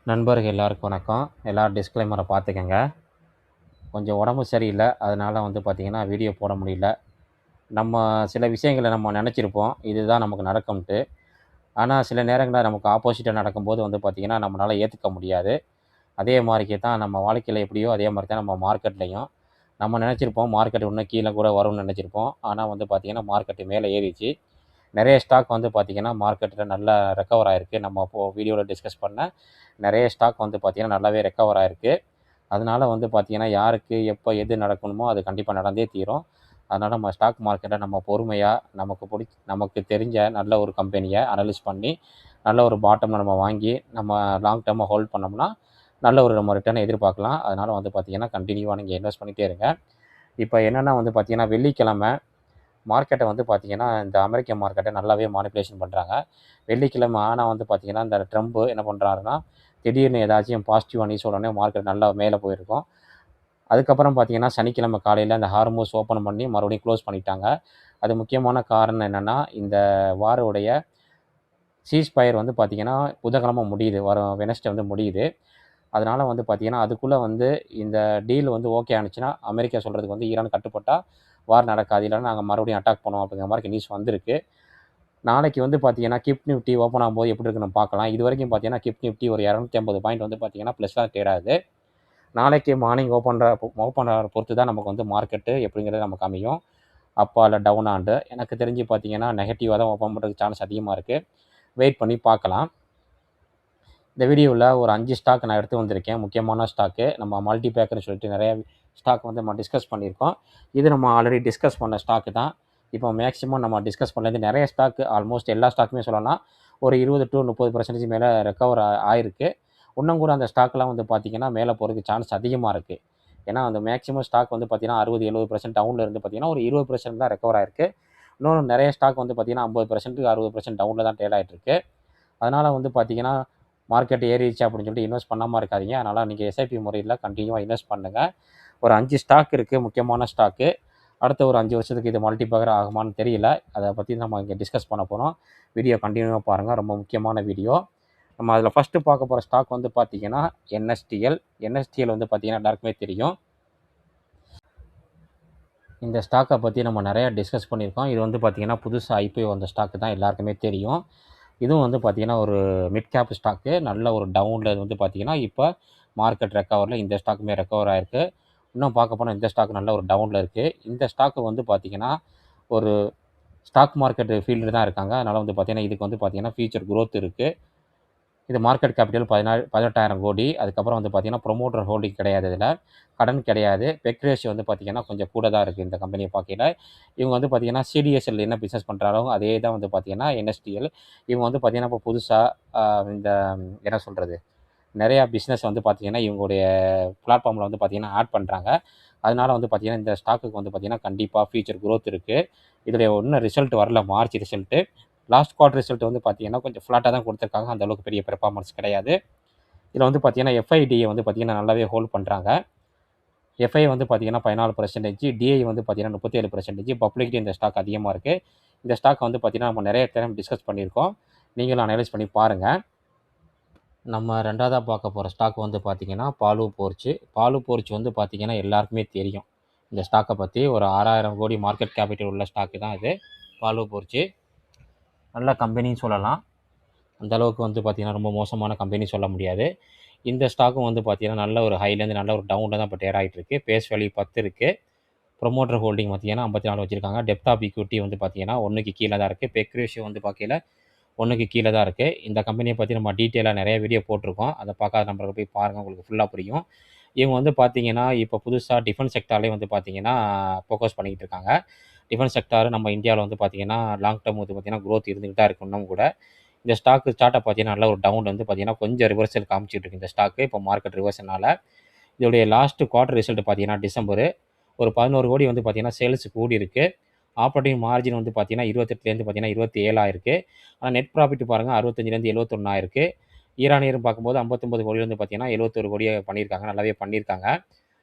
நண்பர்கள் எல்லாருக்கும் வணக்கம். எல்லாரும் டிஸ்க்ளைமரை பார்த்துக்கங்க. கொஞ்சம் உடம்பு சரியில்ல. அதனால பார்த்தீங்கன்னா, வீடியோ போட முடியல. நம்ம சில விஷயங்கள நம்ம நெனச்சிருப்போம். இதுதான் நமக்கு நடக்கும்ன்ட்டு. ஆனா, சில நேரங்கள்ல நமக்கு ஆப்போசிட்டா நடக்கும்போது பார்த்தீங்கன்னா, நம்மளால ஏத்துக்க முடியாது. அதே மாரிக்கே தான் நம்ம வாழ்க்கையில எப்படியோ, அதே மாரி தான் நம்ம மார்க்கெட்லயும். நம்ம நெனச்சிருப்போம், மார்க்கெட் இன்னும் கீழ கூட வரும்னு நெனச்சிருப்போம். ஆனா பார்த்தீங்கன்னா, மார்க்கெட் மேல ஏறிச்சு. நெறைய ஸ்டாக் பார்த்தீங்கன்னா, மார்க்கெட்ல நல்லா ரெக்கவர் ஆயிருக்கு. நம்ம வீடியோல டிஸ்கஸ் பண்ண நெறைய ஸ்டாக் பார்த்தீங்கன்னா, நல்லாவே ரெக்கவர் ஆயிருக்கு. அதனால பார்த்தீங்கன்னா, யாருக்கு எப்ப எது நடக்கணுமோ, அது கண்டிப்பா நடந்தே தீரும். அதனால நம்ம ஸ்டாக் மார்க்கெட்ட நம்ம பொறுமையா, நமக்கு தெரிஞ்ச நல்ல ஒரு கம்பெனிய அனலைஸ் பண்ணி, நல்ல ஒரு பாட்டம்ல நம்ம வாங்கி, நம்ம லாங் டர்மா ஹோல்ட் பண்ணோம்னா, நல்ல ஒரு நம்ம ரிட்டர்ன எதிர்பார்க்கலாம். அதனால பார்த்தீங்கன்னா, கன்டினியூவா நீங்க இன்வெஸ்ட் பண்ணிட்டே இருங்க. இப்ப என்னன்னா பார்த்தீங்கன்னா, வெள்ளிக்கிழமை மார்க்கெட்ட பார்த்தீங்கன்னா, இந்த அமெரிக்க மார்க்கெட்ட நல்லாவே மானிப்புலேஷன் பண்றாங்க. வெள்ளிக்கிழமை ஆனா பார்த்தீங்கன்னா, இந்த ட்ரம்ப் என்ன பண்றாருன்னா, திடீர்னு ஏதாச்சும் பாசிட்டிவா நியூஸ் உடனே மார்க்கெட் நல்லா மேல போயிருக்கும். அதுக்கப்புறம் பார்த்தீங்கன்னா, சனிக்கிழமை காலையில அந்த ஹார்மோஸ் ஓப்பன் பண்ணி மறுபடியும் குளோஸ் பண்ணிட்டாங்க. அது முக்கியமான காரணம் என்னன்னா, இந்த வாருடைய சீஸ் ஃபயர் பார்த்தீங்கன்னா, புதன்கிழமை முடியுது. வரும் வெட்னஸ்டே முடியுது. அதனால பார்த்தீங்கன்னா, அதுக்குள்ள இந்த டீல் ஓகே ஆனுச்சுன்னா, அமெரிக்கா சொல்றதுக்கு ஈரான் கட்டுப்பட்டா வார் நடக்காது. இல்லன்னா நாங்க மறுபடியும் அட்டாக் பண்ணுவோம் அப்படிங்கிற மாரி நியூஸ் வந்திருக்கு. நாளைக்கு பார்த்தீங்கன்னா, கிஃப்ட் நிஃப்டி ஓப்பன் ஆகும்போது எப்படி இருக்குன்னு பார்க்கலாம். இதுவரைக்கும் பார்த்தீங்கன்னா, கிஃப்ட் நிஃப்டி ஒரு 250 பாயிண்ட் பார்த்தீங்கன்னா, ப்ளஸ்ஸா ட்ரேட் ஆகுது. நாளைக்கு மார்னிங் ஓப்பன் ஆகுற பொறுத்து தான் நமக்கு மார்க்கெட்டு எப்படிங்கிறது நமக்கு அமையும். அப்பா இல்ல டவுனான்ட்டு. எனக்கு தெரிஞ்சு பார்த்தீங்கன்னா, நெகட்டிவா தான் ஓப்பன் பண்றதுக்கு சான்ஸ் அதிகமா இருக்கு. வெயிட் பண்ணி பார்க்கலாம். இந்த வீடியோவில் ஒரு 5 ஸ்டாக் நான் எடுத்து வந்திருக்கேன். முக்கியமான ஸ்டாக்கு. நம்ம மல்டி பேக்கர்னு சொல்லிட்டு நிறைய ஸ்டாக் நம்ம டிஸ்கஸ் பண்ணியிருக்கோம். இது நம்ம ஆல்ரெடி டிஸ்கஸ் பண்ண ஸ்டாக்கு தான். இப்போ மேக்ஸிமம் நம்ம டிஸ்கஸ் பண்ணது நிறைய ஸ்டாக்கு ஆல்மோஸ்ட் எல்லா ஸ்டாக்குமே சொல்லலாம். ஒரு 20 to 30% மேலே ரெக்கவர் ஆயிருக்கு. இன்னும் கூட அந்த ஸ்டாக்லாம் பார்த்தீங்கன்னா, மேலே போகிறதுக்கு சான்ஸ் அதிகமாக இருக்குது. ஏன்னா, அந்த மேக்ஸிமம் ஸ்டாக் பார்த்தீங்கன்னா 60, 70% டவுனில் இருந்து பார்த்தீங்கன்னா, ஒரு 20% தான் ரெக்கவர் ஆயிருக்கு. இன்னொரு நிறைய ஸ்டாக் பார்த்தீங்கன்னா 50%, 60% டவுனில் தான் ட்ரேட் ஆகிட்டு இருக்கு. அதனால பார்த்தீங்கன்னா, மார்க்கெட் ஏறிடுச்சு அப்படின்னு சொல்லிட்டு இன்வெஸ்ட் பண்ணாம இருக்காதீங்க. அதனால நீங்க எஸ்ஐபி முறையில கன்டினியூவா இன்வெஸ்ட் பண்ணுங்க. ஒரு 5 ஸ்டாக் இருக்கு, முக்கியமான ஸ்டாக்கு. அடுத்த ஒரு 5 வருஷத்துக்கு இது மல்டிபேக்கர் ஆகுமான்னு தெரியல. அத பத்தி நம்ம இங்க டிஸ்கஸ் பண்ண போறோம். வீடியோ கன்டினியூவா பாருங்க. ரொம்ப முக்கியமான வீடியோ. நம்ம அதில ஃபர்ஸ்ட்டு பார்க்க போற ஸ்டாக் பார்த்தீங்கன்னா, என்எஸ்டிஎல். என்எஸ்டிஎல் பார்த்தீங்கன்னா எல்லாருக்குமே தெரியும். இந்த ஸ்டாக்க பத்தி நம்ம நெறைய டிஸ்கஸ் பண்ணியிருக்கோம். இது பார்த்தீங்கன்னா, புதுசா ஐபிஓ வந்த ஸ்டாக் தான் எல்லாருக்குமே தெரியும். இதுவும் பார்த்தீங்கன்னா, ஒரு மிட் கேப் ஸ்டாக்கு. நல்ல ஒரு டவுன்ல பார்த்தீங்கன்னா, இப்ப மார்க்கெட் ரெக்கவர்ல இந்த ஸ்டாக்குமே ரெக்கவர் ஆயிருக்கு. இன்னும் பார்க்க போனா இந்த ஸ்டாக் நல்ல ஒரு டவுன்ல இருக்கு. இந்த ஸ்டாக் பார்த்தீங்கன்னா, ஒரு ஸ்டாக் மார்க்கெட் ஃபீல்டு தான் இருக்காங்க. அதனால பார்த்தீங்கன்னா, இதுக்கு பார்த்தீங்கன்னா, ஃபியூச்சர் குரோத் இருக்கு. இது மார்க்கெட் கேபிட்டல் 18,000 கோடி. அதுக்கப்புறம் பார்த்தீங்கன்னா, ப்ரொமோட்டர் ஹோல்டிங் கிடையாது இதுல. கடன் கிடையாது. பெக் ரேஷியோ பார்த்தீங்கன்னா, கொஞ்சம் கூட தான் இருக்கு இந்த கம்பெனிய பார்க்கையில. இவங்க பார்த்தீங்கன்னா, சிடிஎஸ்எல் என்ன பிசினஸ் பண்றாங்களோ அதே தான் பார்த்தீங்கன்னா, என்எஸ்டிஎல். இவங்க பார்த்தீங்கன்னா, இப்போ புதுசா அ இந்த என்ன சொல்றது? நெறையா பிசினஸ் பார்த்தீங்கன்னா, இவங்களுடைய பிளாட்ஃபார்ம்ல பார்த்தீங்கன்னா, ஆட் பண்றாங்க. அதனால பார்த்தீங்கன்னா, இந்த ஸ்டாக்குக்கு பார்த்தீங்கன்னா, கண்டிப்பா ஃபியூச்சர் குரோத் இருக்கு. இதோடைய இன்னும் ரிசல்ட் வரல. March result. Last quarter result பார்த்தீங்கன்னா, கொஞ்சம் ஃப்ளாட்டா தான் குடுத்துருக்காங்க. அந்த அளவுக்கு பெரிய பெர்ஃபார்மன்ஸ் கிடையாது. இதுல பார்த்தீங்கன்னா, எஃப்ஐடிய பார்த்தீங்கன்னா, நல்லாவே ஹோல்ட் பண்றாங்க. எஃப்ஐ பார்த்தீங்கன்னா 14%, டிஐ பார்த்தீங்கன்னா 37%. பப்ளிக்லயும் இந்த ஸ்டாக் அதிகமா இருக்கு. இந்த ஸ்டாக் பார்த்தீங்கன்னா, நம்ம நெறைய டைம் டிஸ்கஸ் பண்ணியிருக்கோம். நீங்களும் அனலைஸ் பண்ணி பாருங்க. நம்ம 2வதா பார்க்க போற ஸ்டாக் பார்த்தீங்கன்னா, பாலு போர்ச்சு. பாலு போர்ச் பார்த்தீங்கன்னா, எல்லாருக்குமே தெரியும். இந்த ஸ்டாக்க பத்தி ஒரு 6,000 கோடி மார்க்கெட் கேபிட்டல் உள்ள ஸ்டாக் தான் இது. பாலு போர்ச்சு. நல்ல கம்பெனின்னு சொல்லலாம். அந்த அளவுக்கு பார்த்தீங்கன்னா, ரொம்ப மோசமான கம்பெனி சொல்ல முடியாது. இந்த ஸ்டாக்கும் பார்த்தீங்கன்னா, நல்ல ஒரு ஹைலேருந்து நல்ல ஒரு டவுன்ல தான் இப்போ ட்ரேட் ஆகிட்டு இருக்கு. பேஸ் வேல்யூ 10 இருக்கு. ப்ரொமோட்டர் ஹோல்டிங் பார்த்தீங்கன்னா 54 வச்சிருக்காங்க. டெப்த் ஆஃப் ஈக்விட்டி பார்த்தீங்கன்னா 1க்கு கீழ தான் இருக்கு. பெக் ரேஷியோ பார்க்கையில 1க்கு கீழ தான் இருக்கு. இந்த கம்பெனிய பத்தி நம்ம டீட்டெயிலா நெறைய வீடியோ போட்டிருக்கோம். அத பார்க்காத நண்பர்கள் போய் பாருங்க. உங்களுக்கு ஃபுல்லா புரியும். இவங்க பார்த்தீங்கன்னா, இப்போ புதுசா டிஃபென்ஸ் செக்டார்லயும் பார்த்தீங்கன்னா, ஃபோக்கஸ் பண்ணிக்கிட்டு இருக்காங்க. டிஃபென்ஸ் செக்டார் நம்ம இந்தியாவில பார்த்தீங்கன்னா, லாங் டர்ம் பார்த்தீங்கன்னா, குரோத் இருந்துகிட்டு தான் இருக்கு இன்னும் கூட. இந்த ஸ்டாக்கு சார்ட்ட பார்த்தீங்கன்னா, நல்ல ஒரு டவுன் பார்த்தீங்கன்னா, கொஞ்சம் ரிவர்சல் காமிச்சிட்டு இருக்கு இந்த ஸ்டாக்கு. இப்போ மார்க்கெட் ரிவர்சல்னால. இதோடைய லாஸ்ட் குவார்ட்டர் ரிசல்ட் பார்த்தீங்கன்னா, டிசம்பரு. ஒரு 11 கோடி பார்த்தீங்கன்னா, சேல்ஸ் கூடியிருக்கு. ஆப்பரேட்டிங் மார்ஜின் பார்த்தீங்கன்னா, 28லேருந்து பார்த்தீங்கன்னா 27 ஆயிருக்கு. ஆனா நெட் ப்ராஃபிட் பாருங்க 65லேருந்து 71 ஆயிருக்கு. இயர் ஆன் இயர்ன்னு பார்க்கும்போது 59 கோடியிலேருந்து பார்த்தீங்கன்னா, 71 கோடியா பண்ணியிருக்காங்க. நல்லாவே பண்ணியிருக்காங்க.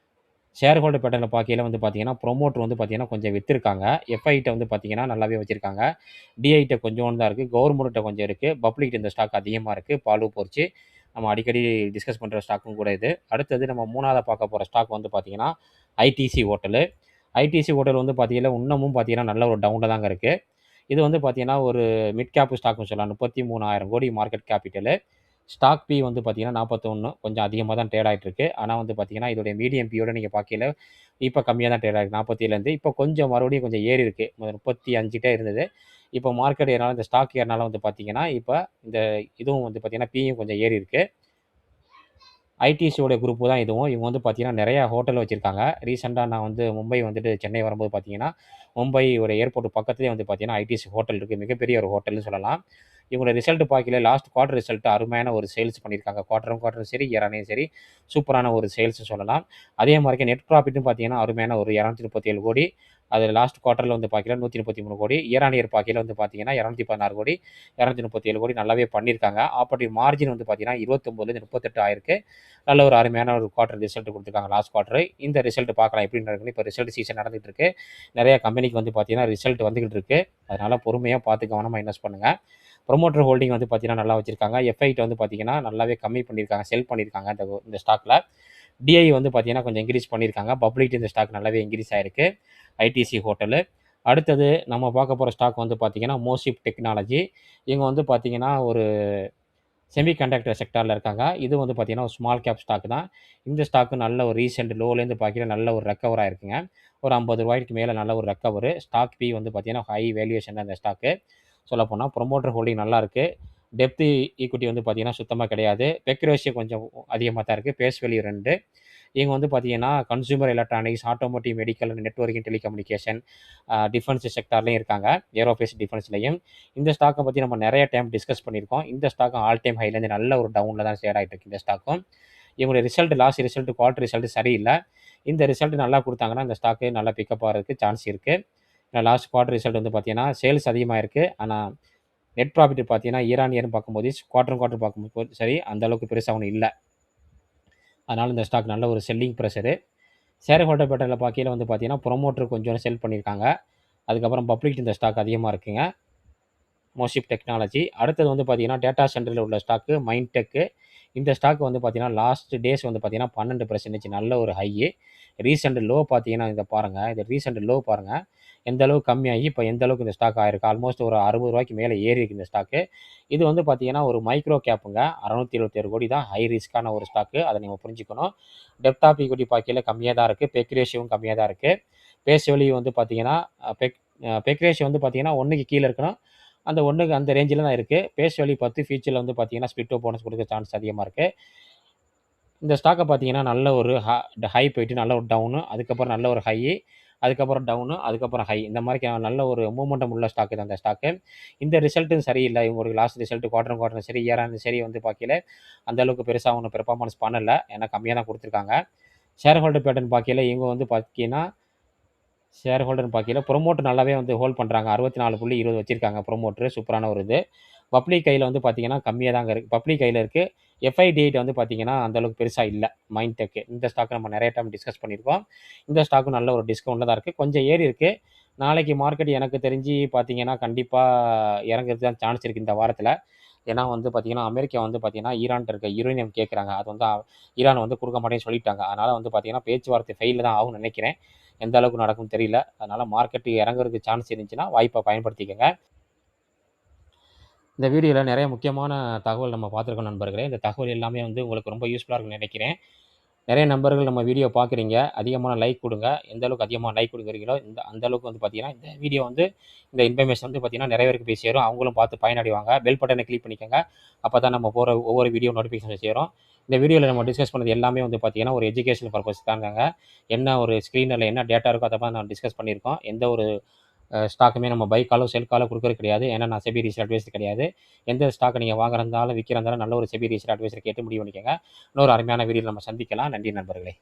ஷேர் ஹோல்டர் பேட்டர்ன்ல பார்க்கையில பார்த்தீங்கன்னா, ப்ரொமோட்டர் பார்த்தீங்கன்னா, கொஞ்சம் வித்திருக்காங்க. எஃப்ஐட்ட பார்த்தீங்கன்னா, நல்லாவே வச்சிருக்காங்க. டிஐட்ட கொஞ்சோண்டு தான் இருக்கு. கவர்மெண்ட்ட கொஞ்சம் இருக்கு. பப்ளிக்ட்ட இந்த ஸ்டாக் அதிகமா இருக்கு. பாலு போர்ச்சு. நம்ம அடிக்கடி டிஸ்கஸ் பண்ணுற ஸ்டாக்கும் கூட இது. அடுத்தது நம்ம 3ஆவதா பார்க்க போகிற ஸ்டாக் வந்து பார்த்திங்கன்னா ஐடிசி ஹோட்டலு. ஐடிசி ஹோட்டல் வந்து பார்த்தீங்கன்னா இன்னமும் பார்த்தீங்கன்னா நல்ல ஒரு டவுனில் தாங்க இருக்குது. இது வந்து பார்த்தீங்கன்னா ஒரு மிட் கேப் ஸ்டாக்னு சொல்லலாம். 33,000 கோடி மார்க்கெட் கேபிட்டலு. ஸ்டாக் பி வந்து பார்த்தீங்கன்னா 41 கொஞ்சம் அதிகமாக தான் ட்ரேட் ஆகிட்டு இருக்கு. ஆனால் வந்து பார்த்தீங்கன்னா இதோடைய மீடியம் பியோட நீங்கள் பார்க்கையில இப்போ கம்மியாக தான் ட்ரேட் ஆகிருக்கு. 47லேருந்து இப்போ கொஞ்சம் மறுபடியும் கொஞ்சம் ஏறி இருக்கு. 35 இருந்தது. இப்போ மார்க்கெட் ஏறினால இந்த ஸ்டாக் ஏறினால வந்து பார்த்தீங்கன்னா இப்போ இந்த இதுவும் வந்து பார்த்தீங்கன்னா பியும் கொஞ்சம் ஏறி இருக்கு. ஐடிசியோட குரூப் தான் இதுவும். இவங்க வந்து பார்த்தீங்கன்னா நிறையா ஹோட்டல் வச்சுருக்காங்க. ரீசெண்டாக நான் வந்து மும்பை வந்துட்டு சென்னை வரும்போது பார்த்தீங்கன்னா மும்பை ஒரு ஏர்போர்ட் பக்கத்துலேயே வந்து பார்த்தீங்கன்னா ஐடிசி ஹோட்டல் இருக்குது. மிகப்பெரிய ஒரு ஹோட்டல்னு சொல்லலாம். இவங்களோட ரிசல்ட் பார்க்கல லாஸ்ட் குவார்ட்டர் ரிசல்ட் அருமையான ஒரு சேல்ஸ் பண்ணியிருக்காங்க. குவார்ட்டரும் சரி இயரானையும் சரி சூப்பரான ஒரு சேல்ஸ் சொல்லலாம். அதே மாதிரிக்கே நெட் ப்ராஃபிட்டும் பார்த்தீங்கன்னா அருமையான ஒரு 237 கோடி. அது லாஸ்ட் குவார்ட்டரில் வந்து பார்க்கல 133 கோடி. இயரானியர் பார்க்கையில வந்து பார்த்தீங்கன்னா 216 கோடி 237 கோடி நல்லாவே பண்ணியிருக்காங்க. ஆப்பரேட்டிவ் மார்ஜின் வந்து பார்த்தீங்கன்னா 29லேருந்து 38 ஆயிருக்கு. நல்ல ஒரு அருமையான ஒரு குவார்ட்டர் ரிசல்ட் கொடுத்துருக்காங்க லாஸ்ட் குவார்ட்டர். இந்த ரிசல்ட் பார்க்கலாம் எப்படி நடக்குன்னு. இப்போ ரிசல்ட் சீசன் நடந்துகிட்டு இருக்கு. நிறைய கம்பெனிக்கு வந்து பார்த்தீங்கன்னா ரிசல்ட் வந்துகிட்டு இருக்கு. அதனால் பொறுமையாக பார்த்து கவனமாக இன்வெஸ்ட் பண்ணுங்கள். ப்ரொமோட்டர் ஹோல்டிங் வந்து பார்த்தீங்கன்னா நல்லா வச்சிருக்காங்க. எஃப்ஐட் வந்து பார்த்தீங்கன்னா நல்லாவே கம்மி பண்ணியிருக்காங்க, செல் பண்ணியிருக்காங்க இந்த ஸ்டாக்கில். டிஐ வந்து பார்த்தீங்கன்னா கொஞ்சம் இன்க்ரீஸ் பண்ணியிருக்காங்க. பப்ளிக் இந்த ஸ்டாக் நல்லாவே இன்க்ரீஸ் ஆயிருக்கு ஐடிசி ஹோட்டலு. அடுத்தது நம்ம பார்க்க போகிற ஸ்டாக் வந்து பார்த்தீங்கன்னா மோசிப் டெக்னாலஜி. இவங்க வந்து பார்த்தீங்கன்னா ஒரு செமிகண்டக்டர் செக்டாரில் இருக்காங்க. இது வந்து பார்த்தீங்கன்னா ஒரு ஸ்மால் கேப் ஸ்டாக் தான். இந்த ஸ்டாக்கு நல்ல ஒரு ரீசெண்ட் லோலேருந்து பார்க்கையில நல்ல ஒரு ரெக்கவர் ஆயிருக்குங்க. ஒரு ₹50 மேலே நல்ல ஒரு ரெக்கவரு. ஸ்டாக் பி வந்து பார்த்தீங்கன்னா ஹை வேல்யூவேஷன் தான் இந்த ஸ்டாக்கு. சொல்லப்போனால் ப்ரொமோட்டர் ஹோல்டிங் நல்லா இருக்குது. டெப்த் ஈக்விட்டி வந்து பார்த்தீங்கன்னா சுத்தமாக கிடையாது. பெக் ரேஷியோ கொஞ்சம் அதிகமாக தான் இருக்குது. Base value 2. இவங்க வந்து பார்த்தீங்கன்னா consumer electronics, automotive, medical, networking, telecommunication, defence செக்டார்லையும் இருக்காங்க. ஏரோஸ்பேஸ் டிஃபென்ஸ்லையும். இந்த ஸ்டாக்கை பற்றி நம்ம நிறைய டைம் டிஸ்கஸ் பண்ணியிருக்கோம். இந்த ஸ்டாக்கும் ஆல் டைம் ஹைலேருந்து நல்ல ஒரு டவுனில் தான் ட்ரேட் ஆகிட்டு இருக்கு இந்த ஸ்டாக்கும். இவங்களுடைய result last result quarter result சரியில்லை. இந்த ரிசல்ட் நல்லா கொடுத்தாங்கன்னா இந்த ஸ்டாக்கு நல்லா பிக்கப் ஆகிறதுக்கு சான்ஸ் இருக்குது. லாஸ்ட் குவார்ட்டர் ரிசல்ட் வந்து பார்த்தீங்கன்னா சேல்ஸ் அதிகமாக இருக்குது. ஆனால் நெட் ப்ராஃபிட் பார்த்தீங்கன்னா இயர்னு பார்க்கும்போது குவார்ட்டர் பார்க்கும்போது சரி அந்தளவுக்கு பெருசாக ஒன்றும் இல்லை. அதனால் இந்த ஸ்டாக் நல்ல ஒரு செல்லிங் ப்ரெஷரு. ஷேர் ஹோல்டர் பேட்டரில் பார்க்கையில வந்து பார்த்தீங்கன்னா ப்ரொமோட்டர் கொஞ்சம் செல் பண்ணியிருக்காங்க. அதுக்கப்புறம் பப்ளிக் இந்த ஸ்டாக் அதிகமாக இருக்குங்க. மோசிப் டெக்னாலஜி. அடுத்தது வந்து பார்த்தீங்கன்னா டேட்டா சென்டரில் உள்ள ஸ்டாக்கு மைன்டெக்கு. இந்த ஸ்டாக் வந்து பார்த்தீங்கன்னா லாஸ்ட் டேஸ் வந்து பார்த்தீங்கன்னா 12% நல்ல ஒரு ஹை. ரீசெண்ட் லோ பார்த்தீங்கன்னா இதை பாருங்கள். இது ரீசெண்ட் லோ பாருங்கள். எந்த அளவுக்கு கம்மியாகி இப்போ எந்த அளவுக்கு இந்த ஸ்டாக் ஆயிருக்கு. ஆல்மோஸ்ட் ஒரு ₹60 மேலே ஏறி இருக்குது இந்த ஸ்டாக்கு. இது வந்து பார்த்தீங்கன்னா ஒரு மைக்ரோ கேப்புங்க. 677 கோடி தான் ஹை ரிஸ்க்கான ஒரு ஸ்டாக்கு. அதை நீங்கள் புரிஞ்சுக்கணும். டெப்த் ஆஃப் ஈக்விட்டி பார்க்கையில கம்மியாக தான் இருக்குது. பெக் ரேஷியோவும் கம்மியாக தான் இருக்குது. பேஸ் வேல்யூ வந்து பார்த்தீங்கன்னா பெக் ரேஷியோ வந்து பார்த்தீங்கன்னா 1க்கு கீழே இருக்கணும். அந்த 1க்கு அந்த ரேஞ்சில் தான் இருக்குது. Base value 10. ஃபியூச்சரில் வந்து பார்த்தீங்கன்னா ஸ்பிளிட்டோ போனஸ் கொடுக்க சான்ஸ் அதிகமாக இருக்குது. இந்த ஸ்டாக்கை பார்த்தீங்கன்னா நல்ல ஒரு ஹை போயிட்டு நல்ல ஒரு டவுனு, அதுக்கப்புறம் நல்ல ஒரு ஹை, அதுக்கப்புறம் டவுனு, அதுக்கப்புறம் ஹை. இந்த மாதிரி நல்ல ஒரு மூமெண்டம் உள்ள ஸ்டாக்கு தான் இந்த ஸ்டாக்கு. இந்த ரிசல்ட்டும் சரியில்லை. இவங்களுக்கு லாஸ்ட் ரிசல்ட் குவார்ட்டர் சரி இயரான சரி வந்து பார்க்கையில அந்தளவுக்கு பெருசாக ஒன்றும் பெர்ஃபார்மன்ஸ் பண்ணலை. ஏன்னா கம்மியாக தான் கொடுத்துருக்காங்க. ஷேர் ஹோல்டர் பேட்டர்ன் பார்க்கையில இவங்க வந்து பார்த்தீங்கன்னா ஷேர் ஹோல்டர்னு பார்க்கையில ப்ரொமோட்டர் நல்லாவே வந்து ஹோல்ட் பண்ணுறாங்க. 64.20 வச்சிருக்காங்க ப்ரொமோட்டர். சூப்பரான ஒரு இது. பப்ளிக் கையில் வந்து பார்த்தீங்கன்னா கம்மியாக தாங்க இருக்குது. பப்ளிக் கையில் இருக்குது. எஃப்ஐடிஐட் வந்து பார்த்தீங்கன்னா அந்தளவுக்கு பெருசாக இல்லை. மைன்டெக்கு இந்த ஸ்டாக் நம்ம நிறைய டைம் டிஸ்கஸ் பண்ணியிருக்கோம். இந்த ஸ்டாக்கும் நல்ல ஒரு டிஸ்கவுண்ட்டில் தான் இருக்குது. கொஞ்சம் ஏறி இருக்குது. நாளைக்கு மார்க்கெட் எனக்கு தெரிஞ்சு பார்த்தீங்கன்னா கண்டிப்பாக இறங்குறது தான் சான்ஸ் இருக்குது இந்த வாரத்தில். ஏன்னா வந்து பார்த்தீங்கன்னா அமெரிக்கா வந்து பார்த்தீங்கன்னா ஈரான்கிட்ட இருக்க யுரேனியம் கேட்குறாங்க. அது வந்து ஈரான் வந்து கொடுக்க மாட்டேன்னு சொல்லிட்டாங்க. அதனால் வந்து பார்த்தீங்கன்னா பேச்சுவார்த்தை ஃபெயிலில் தான் ஆகும்னு நினைக்கிறேன். எந்த அளவுக்கு நடக்கும்னு தெரியல. அதனால் மார்க்கெட்டு இறங்குறதுக்கு சான்ஸ் இருந்துச்சுன்னா வாய்ப்பை பயன்படுத்திக்கங்க. இந்த வீடியோவில் நிறைய முக்கியமான தகவல் நம்ம பார்த்துருக்கோம் நண்பர்களே. இந்த தகவல் எல்லாமே வந்து உங்களுக்கு ரொம்ப யூஸ்ஃபுல்லாக இருக்குன்னு நினைக்கிறேன். நிறைய நண்பர்கள் நம்ம வீடியோ பார்க்குறீங்க. அதிகமான லைக் கொடுங்க. எந்த அளவுக்கு அதிகமாக லைக் கொடுக்குறீங்களோ அந்த அளவுக்கு வந்து பார்த்தீங்கன்னா இந்த வீடியோ வந்து இந்த இன்ஃபர்மேஷன் வந்து பார்த்தீங்கன்னா நிறைய பேருக்கு போய் சேரும். அவங்களும் பார்த்து பயனடைவாங்க. பெல் பட்டனை கிளிக் பண்ணிக்கோங்க. அப்போ தான் நம்ம போகிற ஒவ்வொரு வீடியோ நோட்டிஃபிகேஷன் சேரும். இந்த வீடியோவில் நம்ம டிஸ்கஸ் பண்ணது எல்லாமே வந்து பார்த்தீங்கன்னா ஒரு எஜுகேஷனல் பர்பஸ் தாங்க. என்ன ஒரு ஸ்க்ரீனில் என்ன டேட்டா இருக்கோ அதை மாதிரி நான் டிஸ்கஸ் பண்ணியிருக்கோம். எந்த ஒரு ஸ்டாக்குமே நம்ம பை காலோ செல் காலோ கொடுக்குறது கிடையாது. ஏன்னா நான் செபி ரிசர்ச் அட்வைசர் கிடையாது. எந்த ஸ்டாக்கை நீங்கள் வாங்குறதாலும் விற்கிறதாலும் நல்ல ஒரு செபி ரிசர்ச் அட்வைசர் கேட்டு முடிவு பண்ணிக்கோங்க. இன்னொரு அருமையான வீடியோவில் நம்ம சந்திக்கலாம். நன்றி நண்பர்களே.